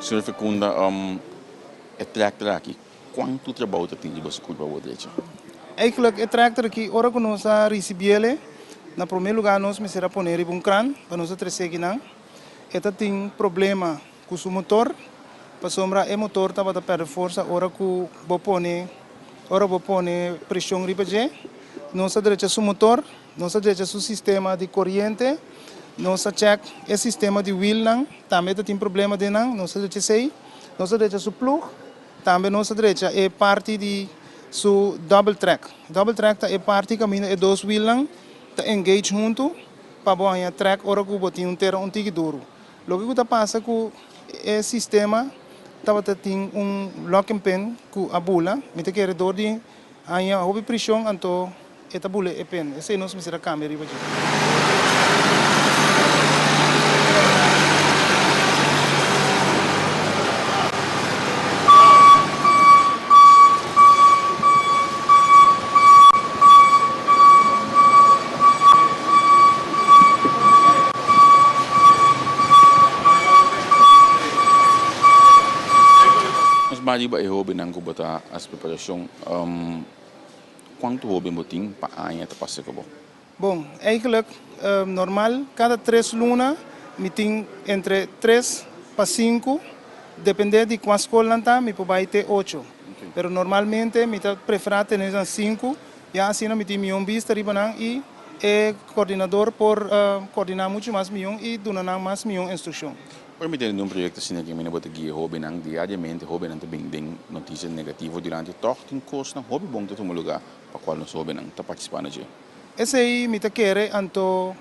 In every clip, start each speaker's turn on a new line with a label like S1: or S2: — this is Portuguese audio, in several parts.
S1: Senhor Fecunda, é tractor aqui. Quanto trabalho tem de você cuidar da direita?
S2: Eigenlijk het tractor aqui, ora que nós recebemos, na primeiro lugar nós me será poner um crânio para nós trecer não. Eta tem problema com o motor, para sombra o motor estava a perder força, ora que vou pôr pressão riba je, nós direita o motor, nós direita o sistema de corrente, nós check o sistema de wheel não, também tem problema de não, nós direita sei, nós direita o plug, também nós direita é parte de su double track. Double track é parte caminho é dois wheel lang, tá engage junto, para boa track ora que botin um tique duro. Logo que tá passa com o sistema, tava tem locking pin com a bula, me te quer dor de aí a hobby pressão anto eta bula e pen. Esse nós me será câmera riba.
S1: Baliba e hobby nang kubota as preparação. Quanto hobby botin para a anha passa que bom?
S2: Bom, eigenlijk normal, cada 3 lunas, me tem entre 3 para 5, depende de qual escola está, me pode ter 8. Okay. Pero normalmente, me prefiro ter 5, e assim me tem milhão vista riba e coordenador por coordenar muito mais milhão e donar mais milhão instrução.
S1: Permitindo um projeto assim que me bota aqui hobby nang diariamente hobby nang também tem notícias negativas durante todo tem coisa nang hobby bom todo lugar para qual nós hobby nang tá participando de.
S2: Esse aí me tá querer anto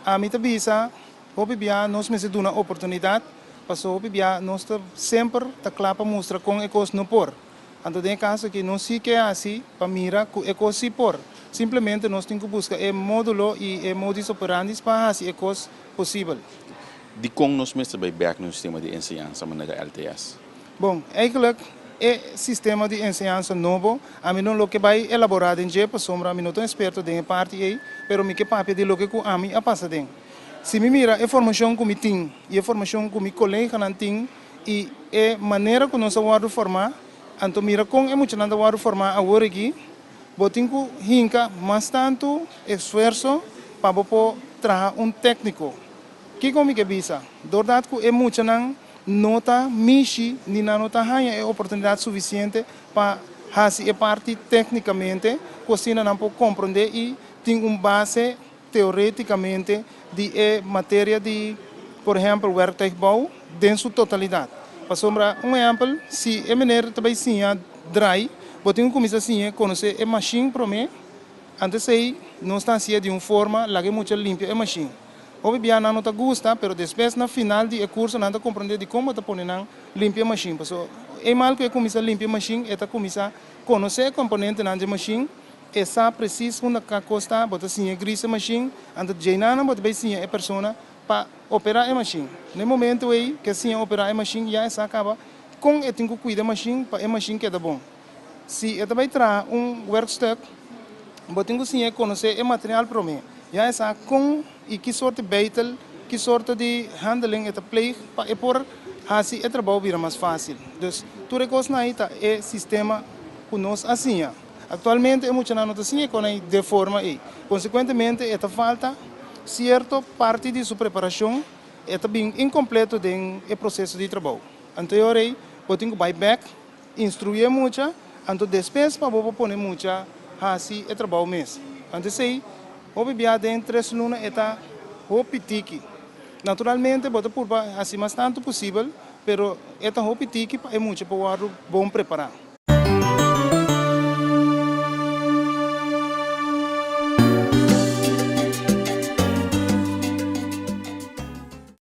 S2: a me tá bisa hobby bia nós me se dá uma oportunidade para hobby bia nós tá sempre tá claro para mostrar com ecos no por. Anto tem caso que não se quer assim para mira com ecos se por. Simplesmente nós temos que buscar o módulo e modus operandi para assim ecos possível.
S1: De como nós mesmos bij werken no sistema de enseñanza maneira LTS?
S2: Bom, eigenlijk o sistema de enseñanza novo, a mim não que vai elaborado em jeito, sombra, a mim não estou experto em parte aí, pero me que papi de lo que a mim a passa den. Se me mira a formação que me tem e a formação que me colega não tem e a maneira que nós vamos formar, então mira com é muito nada vamos formar agora aqui, botinho hinca mais tanto esforço para poder trazer técnico. Que como que bisa, verdade que é muito não nota mishi ni na nota hanya é oportunidade suficiente para fazer parte tecnicamente, cocina não pode compreender e tem base teoreticamente de matéria de, por exemplo, werktuigbouw dentro sua totalidade. Para sombra exemplo, se é maneira também sim a dry, botinho começa assim a conhecer a machine para mim, antes aí não está assim de uma forma lá que muito limpa a machine. Hobby bia não te gusta, pero depois na final de curso não te compreender de como te pôr na limpar a machine. So, é mal que começa a limpar a machine, é te começa a conhecer componente na machine, e sabe preciso onde que custa, bota assim a gris a machine, antes de jenar não bota bem assim a pessoa para operar a machine. No momento aí que assim operar a machine já essa acaba com eu tenho que cuidar da machine para a machine que é bom. Se eu também trago workstuk, bota tenho que conhecer o material para mim. Já essa com e que sorte de battle, que sorte de handling eta play para por assim o trabalho vira mais fácil. Então, tu recos na ita é sistema que nós assim. Atualmente é muito não assim com a de forma aí. Consequentemente, esta falta certa parte de sua preparação é bem incompleto no processo de trabalho. Anterior aí, eu tenho que buy back, instruir muito, então depois para eu pôr muito assim o trabalho mesmo. Antes aí hobby bia dentro 3 lunas está hobby tiki. Naturalmente, bota por assim mais tanto possível, pero esta hobby tiki é muito para o bom preparar.